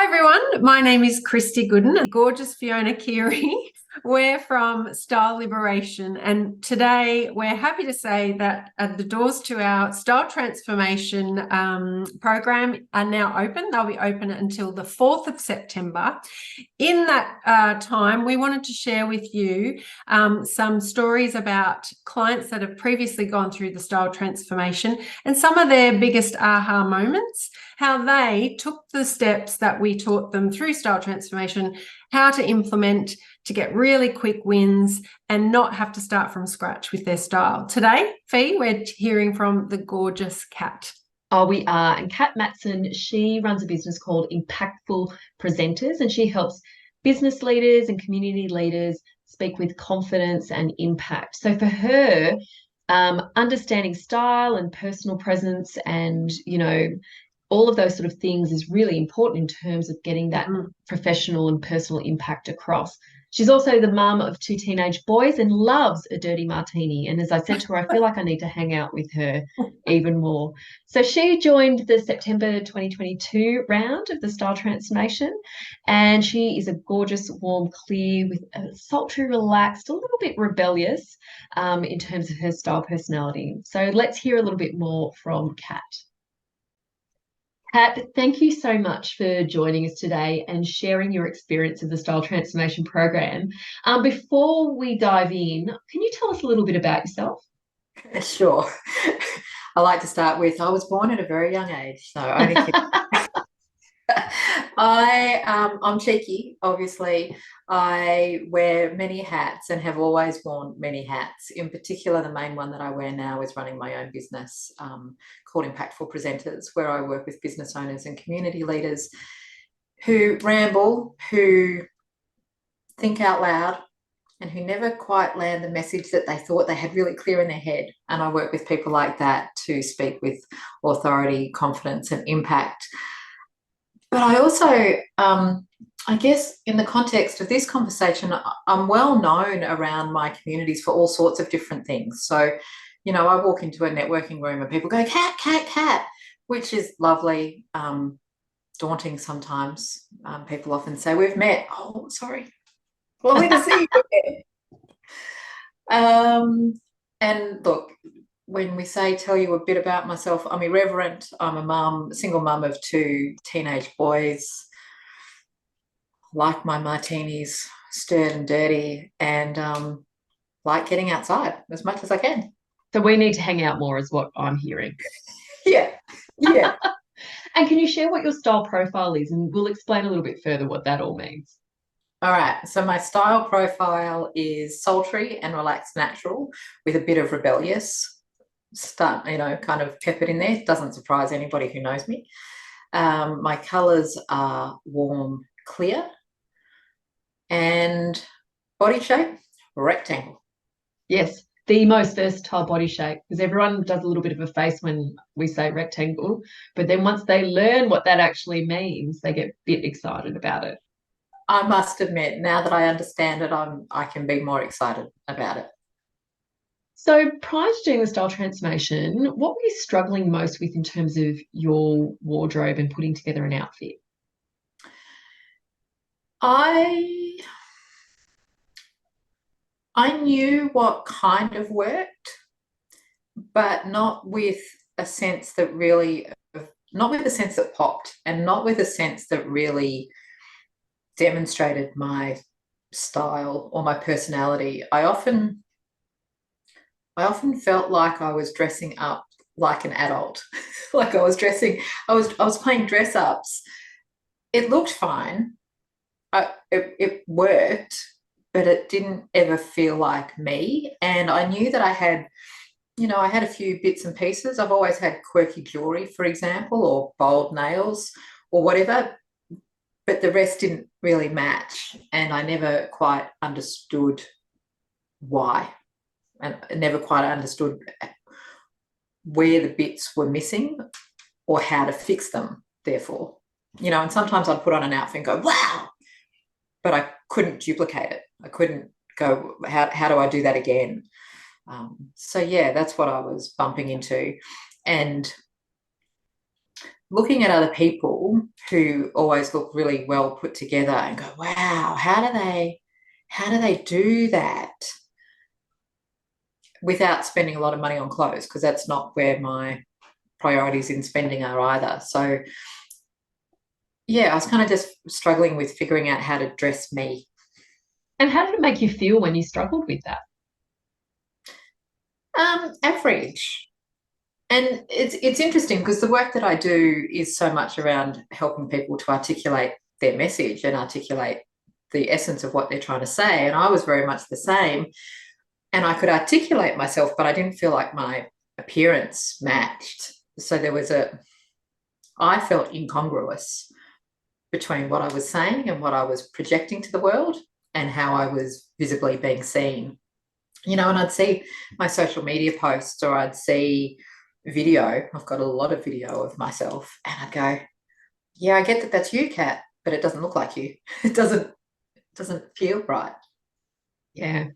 Hi everyone, my name is Christy Gooden, gorgeous Fiona Keary. We're from Style Liberation, and today we're happy to say that the doors to our Style Transformation program are now open. They'll be open until the 4th of September. In that time, we wanted to share with you some stories about clients that have previously gone through the Style Transformation and some of their biggest aha moments, how they took the steps that we taught them through Style Transformation, how to implement to get really quick wins and not have to start from scratch with their style. Today, Fee, we're hearing from the gorgeous Kat. Oh, we are. And Kat Matson, she runs a business called Impactful Presenters, and she helps business leaders and community leaders speak with confidence and impact. So for her, understanding style and personal presence and, all of those sort of things is really important in terms of getting that professional and personal impact across. She's also the mum of 2 teenage boys and loves a dirty martini. And as I said to her, I feel like I need to hang out with her even more. So she joined the September 2022 round of the Style Transformation. And she is a gorgeous, warm, clear, with a sultry, relaxed, a little bit rebellious in terms of her style personality. So let's hear a little bit more from Kat. Kat, thank you so much for joining us today and sharing your experience of the Style Transformation Program. Before we dive in, can you tell us a little bit about yourself? Sure. I like to start with, I was born at a very young age, so only I'm cheeky, obviously. I wear many hats and have always worn many hats. In particular, the main one that I wear now is running my own business called Impactful Presenters, where I work with business owners and community leaders who ramble, who think out loud, and who never quite land the message that they thought they had really clear in their head. And I work with people like that to speak with authority, confidence, and impact. But I also, I guess in the context of this conversation, I'm well known around my communities for all sorts of different things. So, I walk into a networking room and people go, Kat, Kat, Kat, which is lovely, daunting sometimes. People often say, we've met. Oh, sorry. Lovely to see you again. And look, when we say tell you a bit about myself, I'm irreverent. I'm a mum, single mum of 2 teenage boys. Like my martinis stirred and dirty, and like getting outside as much as I can. So we need to hang out more is what I'm hearing. Yeah. And can you share what your style profile is? And we'll explain a little bit further what that all means. All right. So my style profile is sultry and relaxed natural with a bit of rebellious stuff, kind of peppered in there. Doesn't surprise anybody who knows me. My colours are warm, clear, and body shape, rectangle. Yes, the most versatile body shape, because everyone does a little bit of a face when we say rectangle, but then once they learn what that actually means, they get a bit excited about it. I must admit, now that I understand it, I can be more excited about it. So prior to doing the Style Transformation, what were you struggling most with in terms of your wardrobe and putting together an outfit? I knew what kind of worked, but not with a sense that popped, and not with a sense that really demonstrated my style or my personality. I often felt like I was dressing up like an adult. Like I was playing dress ups. It looked fine. It worked, but it didn't ever feel like me. And I knew that I had a few bits and pieces. I've always had quirky jewelry, for example, or bold nails or whatever, but the rest didn't really match. And I never quite understood why, and I never quite understood where the bits were missing or how to fix them, therefore. And sometimes I'd put on an outfit and go, wow, but I couldn't duplicate it. I couldn't go, how do I do that again? So yeah, that's what I was bumping into. And looking at other people who always look really well put together and go, wow, how do they do that without spending a lot of money on clothes? Because that's not where my priorities in spending are either. So yeah, I was kind of just struggling with figuring out how to dress me. And how did it make you feel when you struggled with that? Average. And it's interesting because the work that I do is so much around helping people to articulate their message and articulate the essence of what they're trying to say. And I was very much the same. And I could articulate myself, but I didn't feel like my appearance matched. So I felt incongruous between what I was saying and what I was projecting to the world and how I was visibly being seen. And I'd see my social media posts, or I'd see video. I've got a lot of video of myself, and I'd go, yeah, I get that that's you, Kat, but it doesn't look like you. It doesn't feel right. Yeah.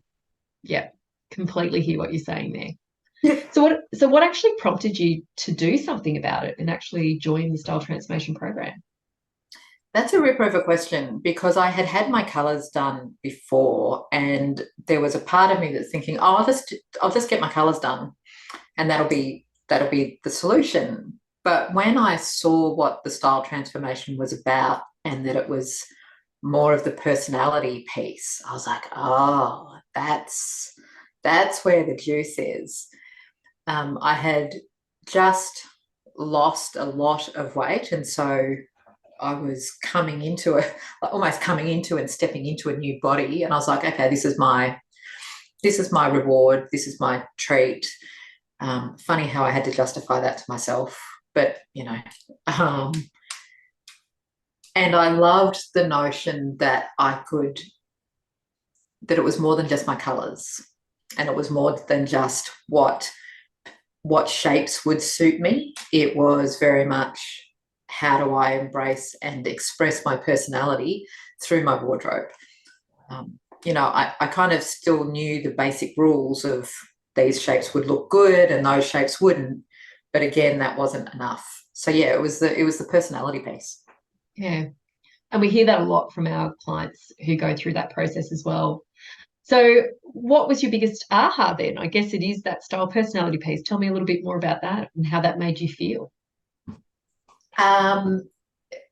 Completely hear what you're saying there. So what actually prompted you to do something about it and actually join the Style Transformation Program? That's a ripper of a question, because I had my colours done before, and there was a part of me that's thinking, oh, I'll just get my colours done, and that'll be the solution. But when I saw what the style transformation was about, and that it was more of the personality piece, I was like, oh, that's where the juice is. I had just lost a lot of weight, and so I was almost coming into and stepping into a new body, and I was like, okay, this is my reward, this is my treat. Funny how I had to justify that to myself, but and I loved the notion that that it was more than just my colors, and it was more than just what shapes would suit me. It was very much, how do I embrace and express my personality through my wardrobe? I kind of still knew the basic rules of these shapes would look good and those shapes wouldn't. But again, that wasn't enough. So yeah, it was the personality piece. Yeah. And we hear that a lot from our clients who go through that process as well. So what was your biggest aha then? I guess it is that style personality piece. Tell me a little bit more about that and how that made you feel. Well,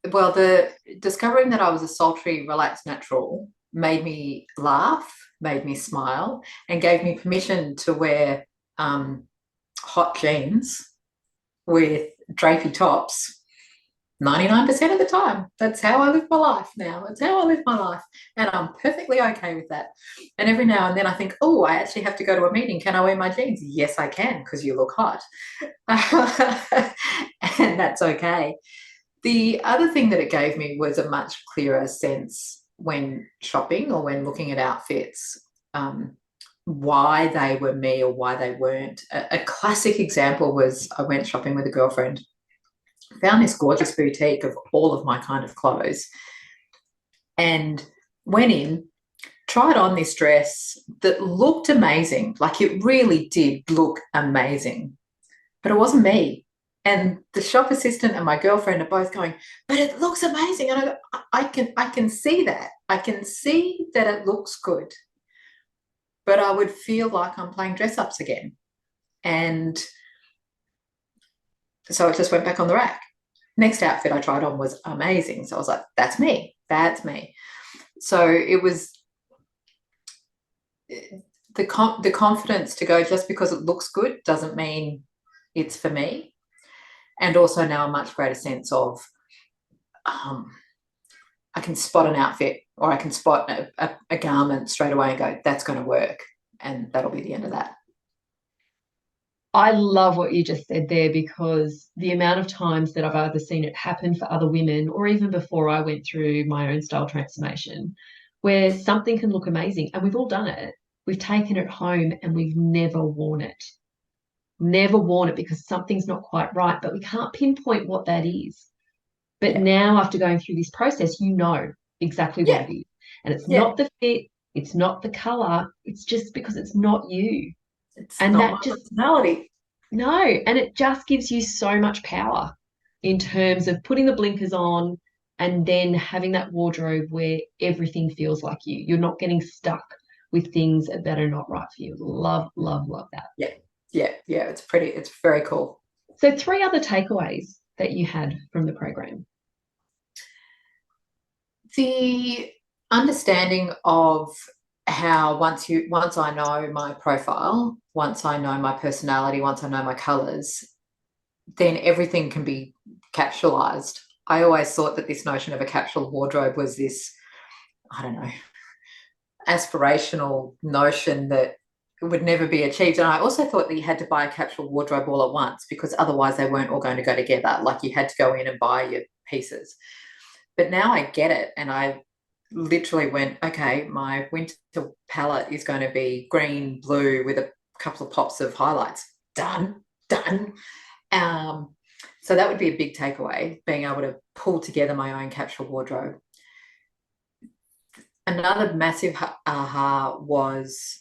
the discovering that I was a sultry, relaxed natural made me laugh, made me smile, and gave me permission to wear hot jeans with drapey tops 99% of the time. That's how I live my life now. That's how I live my life. And I'm perfectly okay with that. And every now and then I think, oh, I actually have to go to a meeting. Can I wear my jeans? Yes, I can, because you look hot. And that's okay. The other thing that it gave me was a much clearer sense when shopping or when looking at outfits, why they were me or why they weren't. A classic example was I went shopping with a girlfriend, found this gorgeous boutique of all of my kind of clothes, and went in, tried on this dress that looked amazing. Like, it really did look amazing, but it wasn't me. And the shop assistant and my girlfriend are both going, but it looks amazing. And I go, I can see that. I can see that it looks good, but I would feel like I'm playing dress ups again. And so it just went back on the rack. Next outfit I tried on was amazing. So I was like, that's me. That's me. So it was the confidence to go, just because it looks good doesn't mean it's for me. And also now a much greater sense of I can spot an outfit, or I can spot a garment straight away and go, that's going to work. And that'll be the end of that. I love what you just said there, because the amount of times that I've either seen it happen for other women, or even before I went through my own style transformation, where something can look amazing and we've all done it. We've taken it home and we've never worn it. Never worn it because something's not quite right, but we can't pinpoint what that is. But now, after going through this process, you know exactly what it is. And it's not the fit, it's not the color, it's just because it's not you. It's not my personality. No, and it just gives you so much power. in terms of putting the blinkers on and then having that wardrobe where everything feels like you. You're not getting stuck with things that are not right for you. Love, love, love that. Yeah. It's very cool. So 3 other takeaways that you had from the program. The understanding of how once I know my profile, once I know my personality, once I know my colors, then everything can be capsulized. I always thought that this notion of a capsule wardrobe was this, I don't know, aspirational notion that would never be achieved. And I also thought that you had to buy a capsule wardrobe all at once, because otherwise they weren't all going to go together. Like, you had to go in and buy your pieces. But now I get it, and I literally went, okay, my winter palette is going to be green, blue with a couple of pops of highlights. Done. So that would be a big takeaway, being able to pull together my own capsule wardrobe. Another massive aha was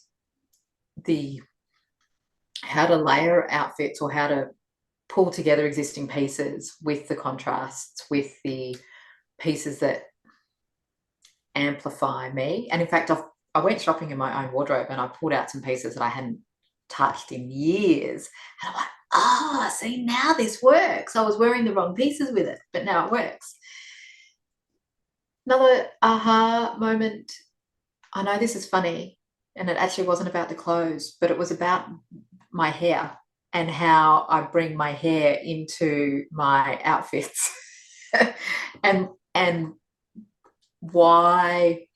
how to layer outfits, or how to pull together existing pieces with the contrasts, with the pieces that amplify me. And in fact, I went shopping in my own wardrobe and I pulled out some pieces that I hadn't touched in years. And I'm like, see, now this works. I was wearing the wrong pieces with it, but now it works. Another aha moment, I know this is funny, and it actually wasn't about the clothes, but it was about my hair and how I bring my hair into my outfits. and why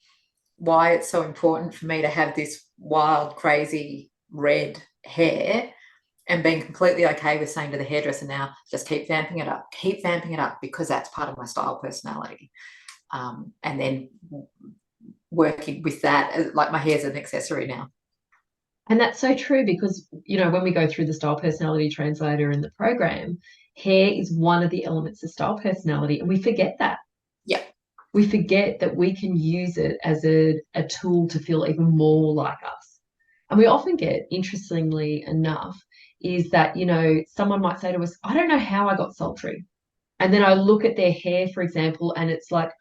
it's so important for me to have this wild, crazy red hair, and being completely okay with saying to the hairdresser now, just keep vamping it up, because that's part of my style personality. And then working with that, like my hair's an accessory now. And that's so true, because, when we go through the style personality translator in the program, hair is one of the elements of style personality, and we forget that. Yeah. We forget that we can use it as a tool to feel even more like us. And we often get, interestingly enough, is that, someone might say to us, I don't know how I got sultry. And then I look at their hair, for example, and it's like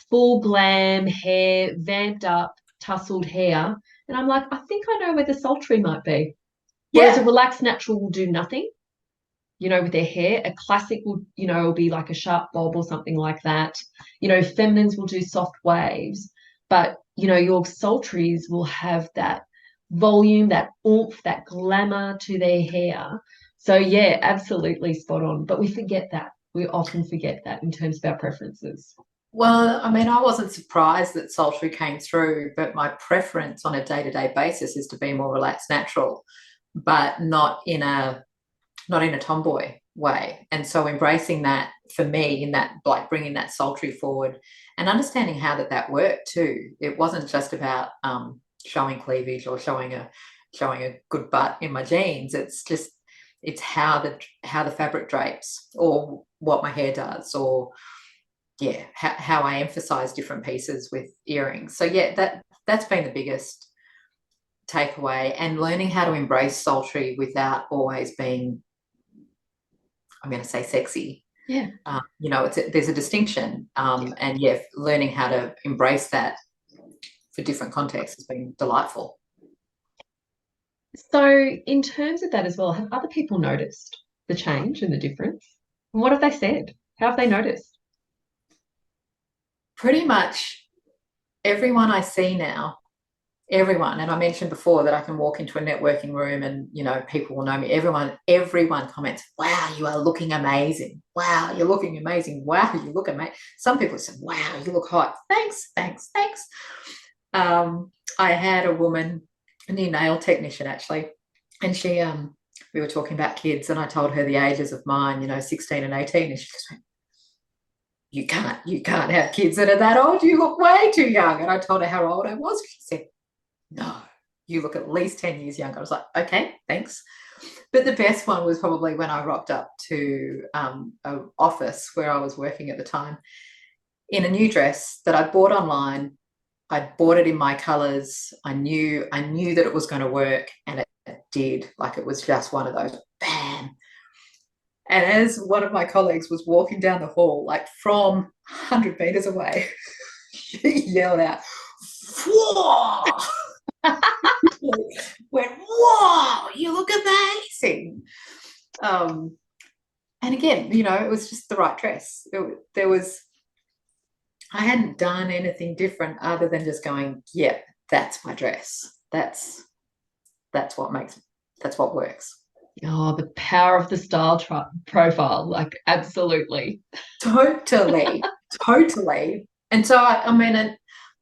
full glam hair, vamped up, tousled hair. And I'm like, I think I know where the sultry might be. Whereas a relaxed natural will do nothing, with their hair. A classic will, will be like a sharp bob or something like that. Feminines will do soft waves, but, your sultries will have that volume, that oomph, that glamour to their hair. So, yeah, absolutely spot on. But we forget that. We often forget that in terms of our preferences. Well, I mean, I wasn't surprised that sultry came through, but my preference on a day-to-day basis is to be more relaxed, natural, but not in a tomboy way. And so embracing that, for me, in that, like, bringing that sultry forward and understanding how that worked too. It wasn't just about showing cleavage or showing a good butt in my jeans. It's how the fabric drapes, or what my hair does, or how I emphasize different pieces with earrings. So that's been the biggest takeaway, and learning how to embrace sultry without always being, I'm going to say, sexy. Yeah. There's a distinction, and learning how to embrace that for different contexts has been delightful. So in terms of that as well, have other people noticed the change and the difference? And what have they said? How have they noticed? Pretty much everyone I see now, and I mentioned before that I can walk into a networking room and, people will know me. Everyone comments, wow, you are looking amazing. Wow, you're looking amazing. Wow, you look amazing. Some people say, wow, you look hot. Thanks. I had a woman, a new nail technician actually, and she, we were talking about kids, and I told her the ages of mine, 16 and 18, and she just went, you can't have kids that are that old. You look way too young. And I told her how old I was. She said, no, you look at least 10 years younger. I was like, okay, thanks. But the best one was probably when I rocked up to an office where I was working at the time in a new dress that I bought online. I bought it in my colors. I knew that it was going to work, and it did. Like, it was just one of those, bam. And as one of my colleagues was walking down the hall, like from 100 meters away, she yelled out, "Whoa!" Went, "Whoa, you look amazing." And again, you know, it was just the right dress. I hadn't done anything different other than just going, yeah, that's my dress. That's what works. Oh, the power of the style profile, like absolutely. Totally. And so, I mean, and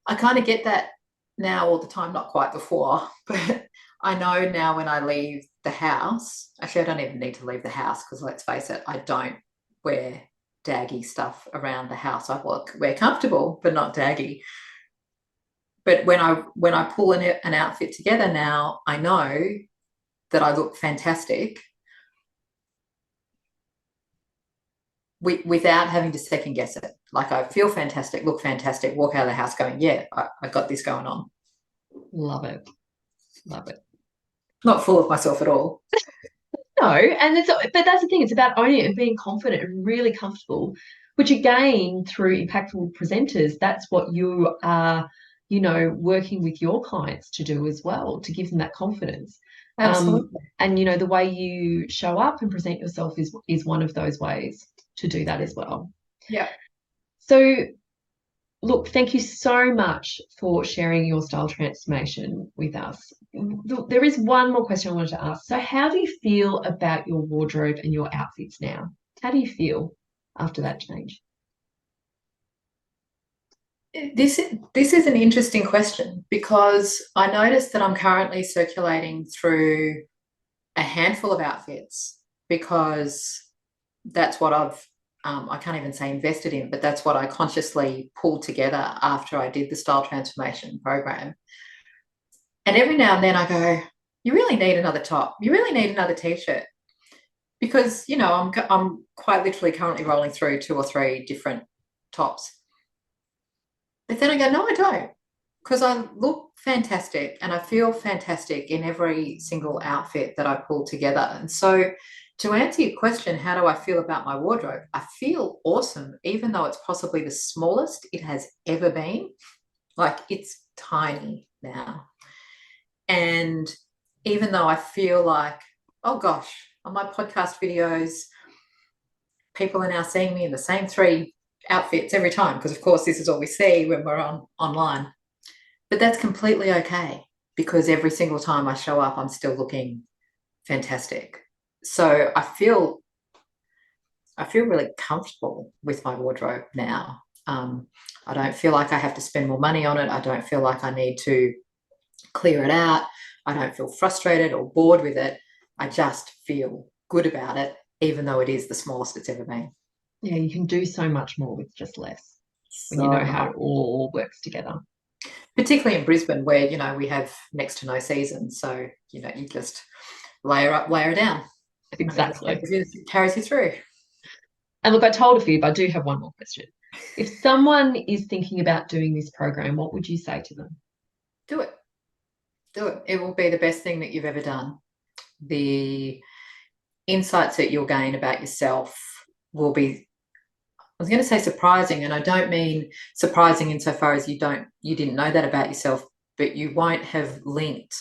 I kind of get that now all the time, not quite before, but I know now when I leave the house, actually, I don't even need to leave the house because let's face it, I don't wear daggy stuff around the house. I wear comfortable, but not daggy. But when I pull an outfit together now, I know that I look fantastic without having to second guess it. Like I feel fantastic, look fantastic, walk out of the house going, yeah, I got this going on. Love it. Love it. Not full of myself at all. No, but that's the thing. It's about owning it and being confident and really comfortable, which again, through impactful presenters, that's what you are, you know, working with your clients to do as well, to give them that confidence. Absolutely. And you know, the way you show up and present yourself is one of those ways to do that as well. Yeah. So look, thank you so much for sharing your style transformation with us. There is one more question I wanted to ask. So how do you feel about your wardrobe and your outfits now? How do you feel after that change? This is an interesting question because I noticed that I'm currently circulating through a handful of outfits because that's what I can't even say invested in, but that's what I consciously pulled together after I did the style transformation program. And every now and then I go, you really need another top. You really need another t-shirt. Because, you know, I'm quite literally currently rolling through 2 or 3 different tops. But then I go, no, I don't. Because I look fantastic and I feel fantastic in every single outfit that I pull together. And so to answer your question, how do I feel about my wardrobe? I feel awesome, even though it's possibly the smallest it has ever been. Like it's tiny now. And even though I feel like, oh gosh, on my podcast videos, people are now seeing me in the same 3 outfits every time, because of course this is all we see when we're online. But that's completely okay, because every single time I show up, I'm still looking fantastic. So I feel really comfortable with my wardrobe now. I don't feel like I have to spend more money on it. I don't feel like I need to clear it out. I don't feel frustrated or bored with it. I just feel good about it, even though it is the smallest it's ever been. Yeah, you can do so much more with just less when you know how it all works together. Particularly in Brisbane, where, you know, we have next to no season. So, you know, you just layer up, layer down. Exactly. It carries you through. And look, I told a few, but I do have one more question. If someone is thinking about doing this program, what would you say to them? Do it. Do it. It will be the best thing that you've ever done. The insights that you'll gain about yourself will be, I was going to say surprising, and I don't mean surprising insofar as you didn't know that about yourself, but you won't have linked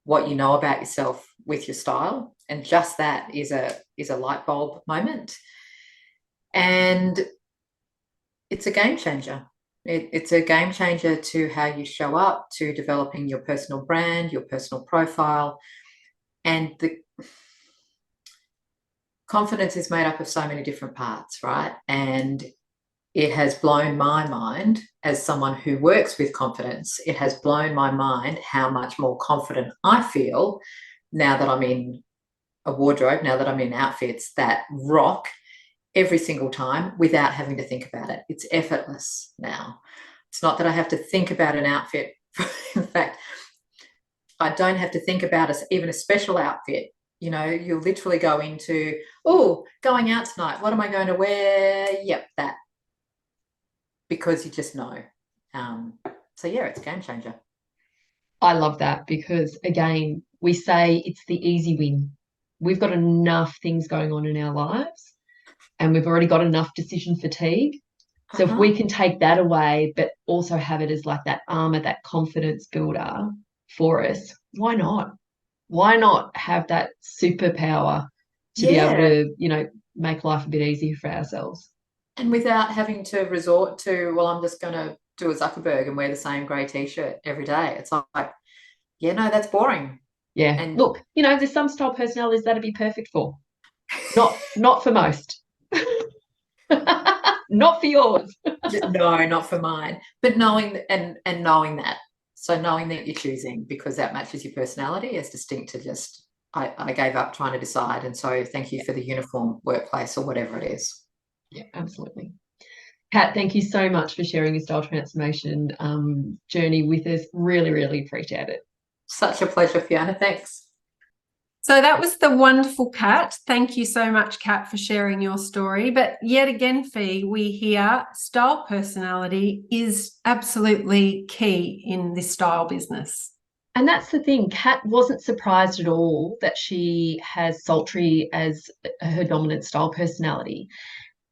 what you know about yourself with your style, and just that is a light bulb moment. And it's a game changer. It's a game changer to how you show up, to developing your personal brand, your personal profile. And the confidence is made up of so many different parts, right? And it has blown my mind as someone who works with confidence. It has blown my mind how much more confident I feel now that I'm in a wardrobe, now that I'm in outfits that rock every single time without having to think about it. It's effortless now. It's not that I have to think about an outfit. In fact, I don't have to think about even a special outfit. You know, you'll literally go into, oh, going out tonight. What am I going to wear? Yep, that. Because you just know. So, yeah, it's a game changer. I love that because, again, we say it's the easy win. we've got enough things going on in our lives, and we've already got enough decision fatigue. So if we can take that away, but also have it as like that armor, that confidence builder for us, why not? Why not have that superpower to be able to, you know, make life a bit easier for ourselves? And without having to resort to, well, I'm just going to do a Zuckerberg and wear the same grey t-shirt every day. It's like, yeah, no, that's boring. Yeah. And look, you know, there's some style personalities that'd be perfect for. Not for most. Not for yours. no, not for mine. But knowing and knowing that. So knowing that you're choosing because that matches your personality as distinct to just I gave up trying to decide. And so thank you for the uniform workplace or whatever it is. Yeah, absolutely. Kat, thank you so much for sharing your style transformation journey with us. Really, really appreciate it. Such a pleasure, Fiona. Thanks. So that was the wonderful Kat. Thank you so much, Kat, for sharing your story. But yet again, Fee, we hear style personality is absolutely key in this style business. And that's the thing. Kat wasn't surprised at all that she has sultry as her dominant style personality.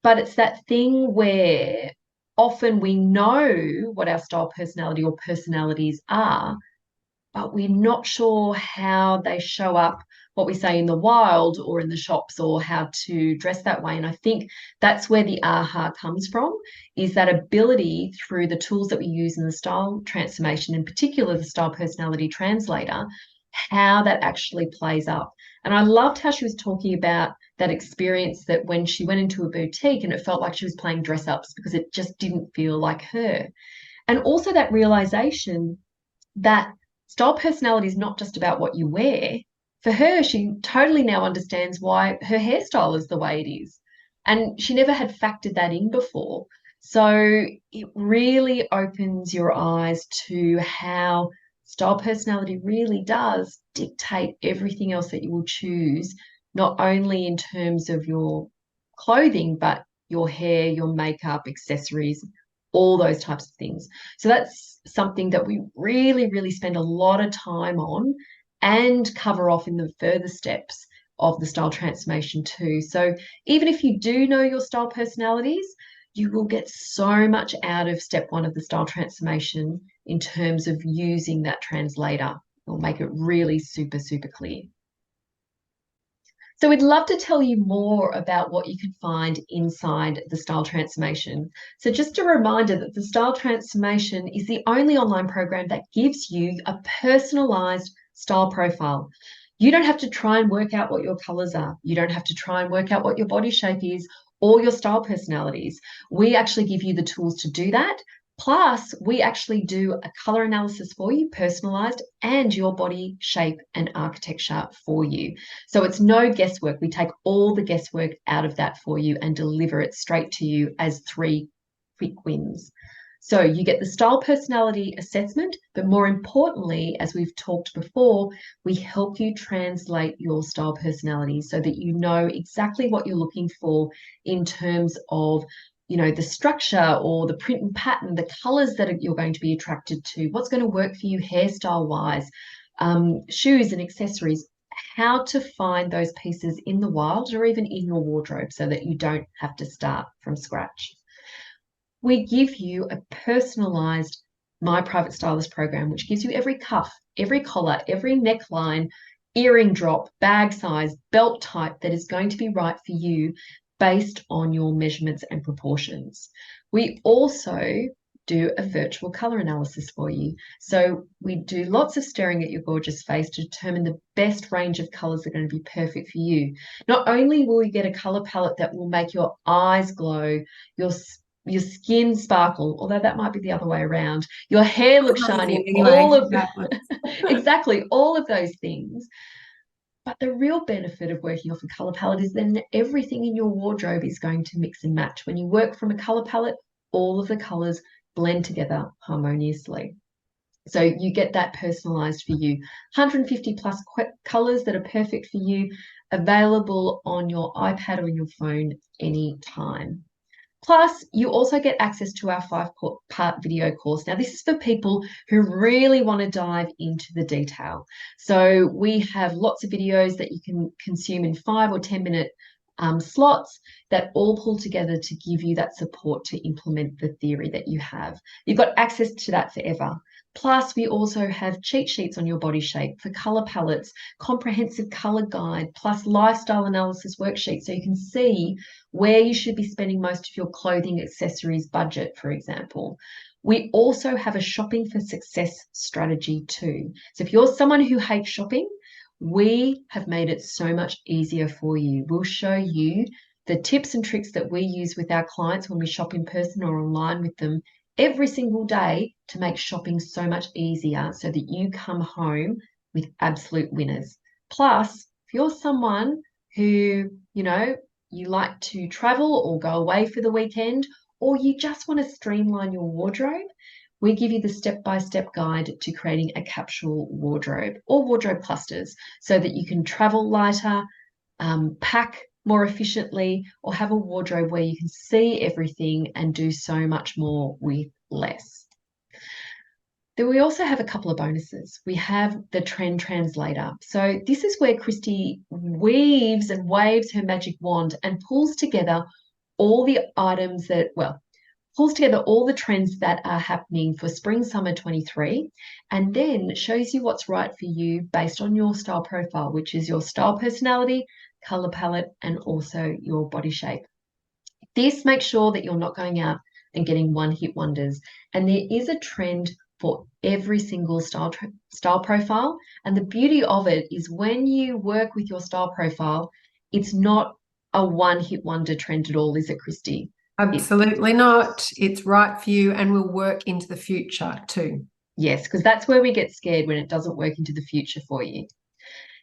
But it's that thing where often we know what our style personality or personalities are, but we're not sure how they show up, what we say in the wild or in the shops, or how to dress that way. And I think that's where the aha comes from, is that ability through the tools that we use in the style transformation, in particular the style personality translator, how that actually plays up. And I loved how she was talking about that experience that when she went into a boutique and it felt like she was playing dress ups because it just didn't feel like her. And also that realization that style personality is not just about what you wear. For her, she totally now understands why her hairstyle is the way it is. And she never had factored that in before. So it really opens your eyes to how style personality really does dictate everything else that you will choose, not only in terms of your clothing, but your hair, your makeup, accessories, all those types of things. So that's something that we really, really spend a lot of time on and cover off in the further steps of the style transformation too. So even if you do know your style personalities, you will get so much out of step one of the style transformation in terms of using that translator. It'll make it really super, super clear. So we'd love to tell you more about what you can find inside the Style Transformation. So just a reminder that the Style Transformation is the only online program that gives you a personalized style profile. You don't have to try and work out what your colors are. You don't have to try and work out what your body shape is or your style personalities. We actually give you the tools to do that. Plus, we actually do a color analysis for you, personalized, and your body shape and architecture for you. So it's no guesswork. We take all the guesswork out of that for you and deliver it straight to you as 3 quick wins. So you get the style personality assessment, but more importantly, as we've talked before, we help you translate your style personality so that you know exactly what you're looking for in terms of, you know, the structure or the print and pattern, the colors that you're going to be attracted to, what's going to work for you hairstyle wise, shoes and accessories, how to find those pieces in the wild or even in your wardrobe so that you don't have to start from scratch. We give you a personalized My Private Stylist program, which gives you every cuff, every collar, every neckline, earring drop, bag size, belt type that is going to be right for you based on your measurements and proportions. We also do a virtual color analysis for you. So we do lots of staring at your gorgeous face to determine the best range of colors that are going to be perfect for you. Not only will you get a color palette that will make your eyes glow, your skin sparkle, although that might be the other way around, your hair looks shiny, Anyway, all of exactly, all of those things. But the real benefit of working off a color palette is then everything in your wardrobe is going to mix and match. When you work from a color palette, all of the colors blend together harmoniously. So you get that personalized for you. 150 plus colors that are perfect for you, available on your iPad or your phone anytime. Plus, you also get access to our 5-part video course. Now, this is for people who really want to dive into the detail. So we have lots of videos that you can consume in 5 or 10-minute slots that all pull together to give you that support to implement the theory that you have. You've got access to that forever. Plus, we also have cheat sheets on your body shape for color palettes, comprehensive color guide, plus lifestyle analysis worksheets so you can see where you should be spending most of your clothing accessories budget, for example. We also have a shopping for success strategy too. So if you're someone who hates shopping, we have made it so much easier for you. We'll show you the tips and tricks that we use with our clients when we shop in person or online with them every single day to make shopping so much easier so that you come home with absolute winners. Plus, if you're someone who, you like to travel or go away for the weekend, or you just want to streamline your wardrobe, we give you the step-by-step guide to creating a capsule wardrobe or wardrobe clusters so that you can travel lighter, pack more efficiently, or have a wardrobe where you can see everything and do so much more with less. Then we also have a couple of bonuses. We have the trend translator. So this is where Christy weaves and waves her magic wand and pulls together all the items that, pulls together all the trends that are happening for spring summer 23 and then shows you what's right for you based on your style profile, which is your style personality, color palette, and also your body shape. This makes sure that you're not going out and getting one-hit wonders. And there is a trend for every single style profile. And the beauty of it is when you work with your style profile, it's not a one-hit wonder trend at all, is it, Christy? Absolutely not. It's right for you and will work into the future too. Yes, because that's where we get scared when it doesn't work into the future for you.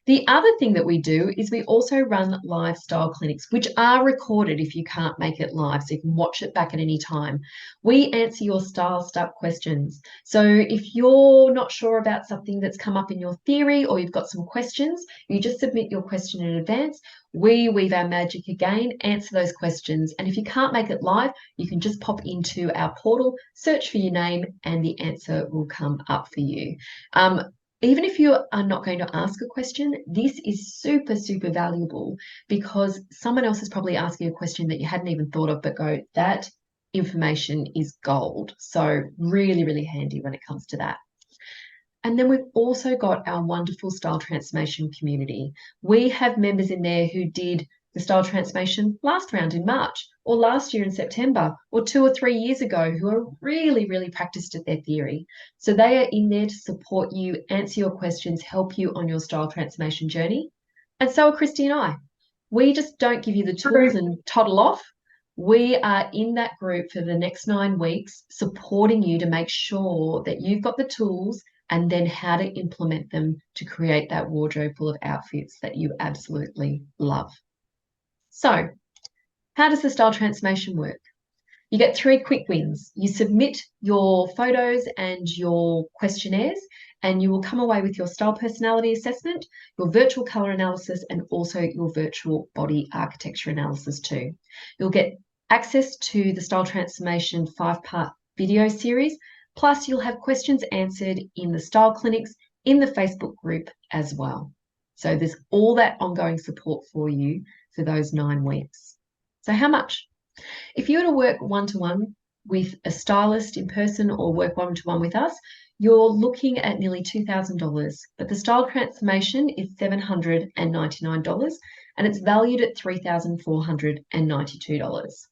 The other thing that we do is we also run live style clinics, which are recorded if you can't make it live, so you can watch it back at any time. We answer your style stuck questions. So if you're not sure about something that's come up in your theory or you've got some questions, you just submit your question in advance. We weave our magic again, answer those questions. And if you can't make it live, you can just pop into our portal, search for your name, and the answer will come up for you. Even if you are not going to ask a question, this is super, super valuable because someone else is probably asking a question that you hadn't even thought of, but go, that information is gold. So really, really handy when it comes to that. And then we've also got our wonderful style transformation community. We have members in there who did the style transformation last round in March, or last year in September, or 2 or 3 years ago, who are really, really practiced at their theory. So they are in there to support you, answer your questions, help you on your style transformation journey. And so are Christy and I. We just don't give you the tools and toddle off. We are in that group for the next 9 weeks, supporting you to make sure that you've got the tools and then how to implement them to create that wardrobe full of outfits that you absolutely love. So, how does the style transformation work? You get 3 quick wins. You submit your photos and your questionnaires, and you will come away with your style personality assessment, your virtual color analysis, and also your virtual body architecture analysis too. You'll get access to the style transformation 5-part video series, plus you'll have questions answered in the style clinics in the Facebook group as well. So there's all that ongoing support for you for those 9 weeks. So how much? If you were to work one-to-one with a stylist in person or work one-to-one with us, you're looking at nearly $2,000. But the style transformation is $799 and it's valued at $3,492.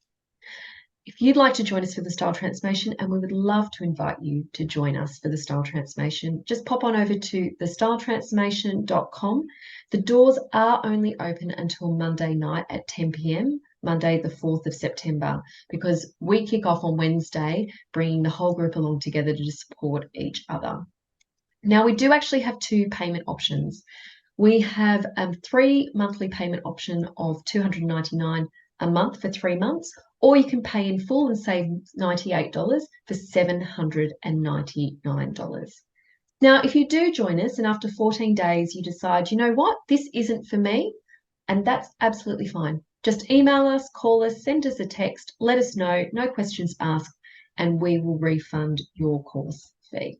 If you'd like to join us for the style transformation, and we would love to invite you to join us for the style transformation, just pop on over to thestyletransformation.com. The doors are only open until Monday night at 10 p.m, Monday the 4th of September, because we kick off on Wednesday, bringing the whole group along together to support each other. Now, we do actually have 2 payment options. We have a 3 monthly payment option of $299 a month for 3 months, or you can pay in full and save $98 for $799. Now, if you do join us and after 14 days you decide, you know what, this isn't for me, and that's absolutely fine. Just email us, call us, send us a text, let us know, no questions asked, and we will refund your course fee.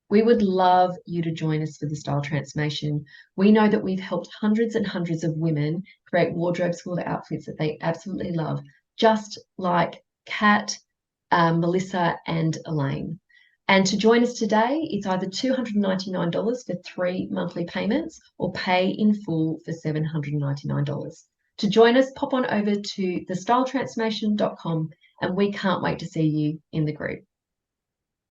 We would love you to join us for the style transformation. We know that we've helped hundreds and hundreds of women create wardrobes for their outfits that they absolutely love, just like Kat, Melissa, and Elaine. And to join us today, it's either $299 for 3 monthly payments or pay in full for $799. To join us, pop on over to thestyletransformation.com, and we can't wait to see you in the group.